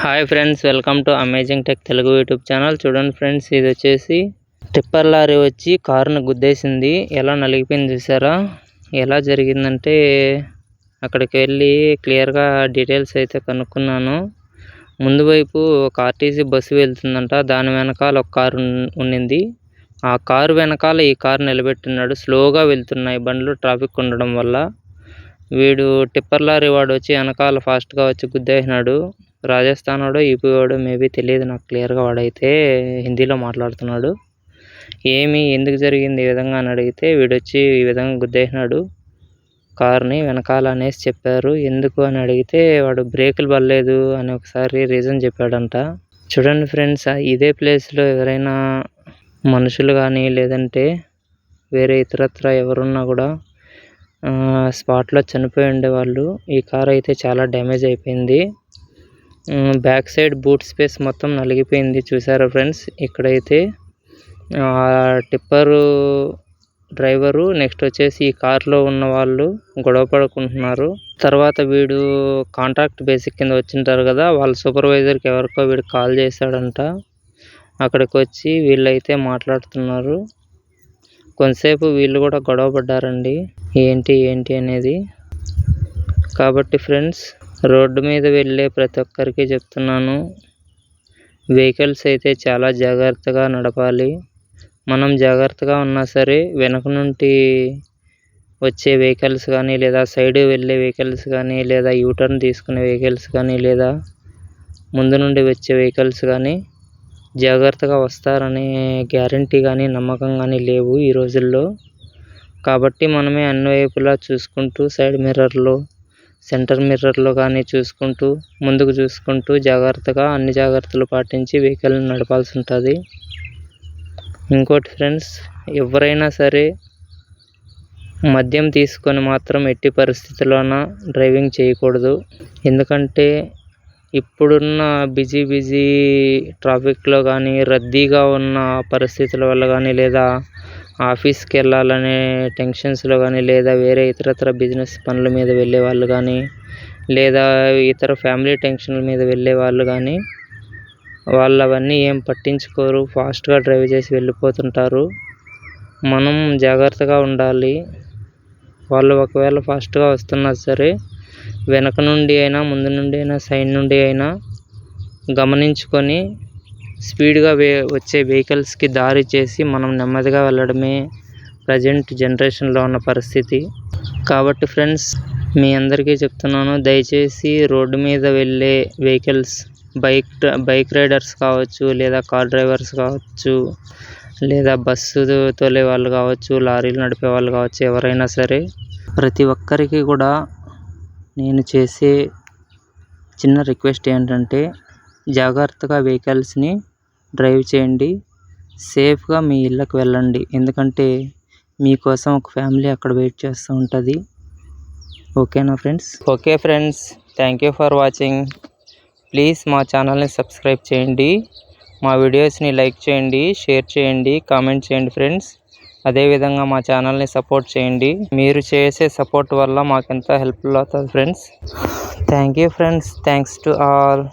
Hi friends, welcome to amazing tech Telugu YouTube channel. చూడండి friends, ఇది వచ్చేసి టిప్పర్ లారీ వచ్చి కారును గుద్దేసింది. ఎలా నలిగిపోయింది చూసారా? ఎలా జరిగిందంటే అక్కడికి వెళ్ళి క్లియర్గా డీటెయిల్స్ అయితే కనుక్కున్నాను. ముందు వైపు ఒక ఆర్టీసీ బస్సు వెళ్తుందంట. దాని వెనకాల ఒక కారు ఉండింది. ఆ కారు వెనకాల ఈ కారు నిలబెట్టున్నాడు. స్లోగా వెళ్తున్నాయి బండ్లు ట్రాఫిక్ ఉండడం వల్ల. వీడు టిప్పర్ లారీ వాడు వచ్చి వెనకాల ఫాస్ట్గా వచ్చి గుద్దేసినాడు. రాజస్థాన్ వాడు, యూపీ వాడు, మేబీ తెలియదు నాకు క్లియర్గా. వాడైతే హిందీలో మాట్లాడుతున్నాడు. ఎందుకు జరిగింది ఈ విధంగా అని అడిగితే వీడొచ్చి ఈ విధంగా గుద్దేసినాడు కార్ని వెనకాల అనేసి చెప్పారు. ఎందుకు అని అడిగితే వాడు బ్రేకులు పడలేదు అని ఒకసారి రీజన్ చెప్పాడంట. చూడండి ఫ్రెండ్స్, ఇదే ప్లేస్లో ఎవరైనా మనుషులు కానీ లేదంటే వేరే ఇతరత్ర ఎవరున్నా కూడా స్పాట్లో చనిపోయి ఉండేవాళ్ళు. ఈ కార్ అయితే చాలా డ్యామేజ్ అయిపోయింది. బ్యాక్ సైడ్ బూట్ స్పేస్ మొత్తం నలిగిపోయింది. చూసారా ఫ్రెండ్స్? ఇక్కడైతే టిప్పరు డ్రైవరు నెక్స్ట్ వచ్చేసి ఈ కార్లో ఉన్న వాళ్ళు గొడవ పడుకుంటున్నారు. తర్వాత వీడు కాంట్రాక్ట్ బేసిక్ కింద వచ్చింటారు కదా, వాళ్ళ సూపర్వైజర్కి ఎవరికో వీడు కాల్ చేశాడంట. అక్కడికి వచ్చి వీళ్ళైతే మాట్లాడుతున్నారు. కొంతసేపు వీళ్ళు కూడా గొడవ పడ్డారండి, ఏంటి అనేది. కాబట్టి ఫ్రెండ్స్, రోడ్డు మీద వెళ్ళే ప్రతి ఒక్కరికి చెప్తున్నాను, వెహికల్స్ అయితే చాలా జాగ్రత్తగా నడపాలి. మనం జాగ్రత్తగా ఉన్నా సరే వెనక నుండి వచ్చే వెహికల్స్ కానీ, లేదా సైడ్ వెళ్ళే వెహికల్స్ కానీ, లేదా యూటర్న్ తీసుకునే వెహికల్స్ కానీ, లేదా ముందు నుండి వచ్చే వెహికల్స్ కానీ జాగ్రత్తగా వస్తారనే గ్యారంటీ కానీ నమ్మకం కానీ లేవు ఈ రోజుల్లో. కాబట్టి మనమే అన్ని వైపులా చూసుకుంటూ సైడ్ మిర్రర్లో, సెంటర్ మిర్రర్లో కానీ చూసుకుంటూ, ముందుకు చూసుకుంటూ జాగ్రత్తగా అన్ని జాగ్రత్తలు పాటించి వెహికల్ని నడపాల్సి ఉంటుంది. ఇంకోటి ఫ్రెండ్స్, ఎవరైనా సరే మద్యం తీసుకొని మాత్రం ఎట్టి పరిస్థితుల్లోన డ్రైవింగ్ చేయకూడదు. ఎందుకంటే ఇప్పుడున్న బిజీ ట్రాఫిక్లో కానీ, రద్దీగా ఉన్న పరిస్థితుల వల్ల కానీ, లేదా ఆఫీస్కి వెళ్ళాలనే టెన్షన్స్లో కానీ, లేదా వేరే ఇతరత్ర బిజినెస్ పనుల మీద వెళ్ళే వాళ్ళు కానీ, లేదా ఇతర ఫ్యామిలీ టెన్షన్ల మీద వెళ్ళే వాళ్ళు కానీ, వాళ్ళు అవన్నీ ఏం పట్టించుకోరు. ఫాస్ట్గా డ్రైవ్ చేసి వెళ్ళిపోతుంటారు. మనం జాగ్రత్తగా ఉండాలి. వాళ్ళు ఒకవేళ ఫాస్ట్గా వస్తున్నా సరే వెనక నుండి అయినా, ముందు నుండి అయినా, సైడ్ నుండి అయినా గమనించుకొని స్పీడ్గా వచ్చే వెహికల్స్కి దారి చేసి మనం నెమ్మదిగా వెళ్ళడమే ప్రజెంట్ జనరేషన్లో ఉన్న పరిస్థితి. కాబట్టి ఫ్రెండ్స్, మీ అందరికీ చెప్తున్నాను, దయచేసి రోడ్డు మీద వెళ్ళే వెహికల్స్, బైక్ రైడర్స్ కావచ్చు, లేదా కార్ డ్రైవర్స్ కావచ్చు, లేదా బస్సు తోలే వాళ్ళు కావచ్చు, లారీలు నడిపే వాళ్ళు కావచ్చు, ఎవరైనా సరే ప్రతి ఒక్కరికి కూడా నేను చేసే చిన్న రిక్వెస్ట్ ఏంటంటే, జాగ్రత్తగా వెహికల్స్ని డ్రైవ్ చేయండి. సేఫ్గా మీ ఇళ్ళకి వెళ్ళండి. ఎందుకంటే మీకోసం ఒక ఫ్యామిలీ అక్కడ వెయిట్ చేస్తూ ఉంటుంది. ఓకేనా friends? Okay friends, thank you for watching. Please మా ఛానల్ని సబ్స్క్రైబ్ చేయండి, మా వీడియోస్ని లైక్ చేయండి, షేర్ చేయండి, కామెంట్ చేయండి ఫ్రెండ్స్. అదేవిధంగా మా ఛానల్ని సపోర్ట్ చేయండి. మీరు చేసే సపోర్ట్ వల్ల మాకెంతో హెల్ప్ఫుల్ అవుతుంది friends. Thank you friends. Thanks to all.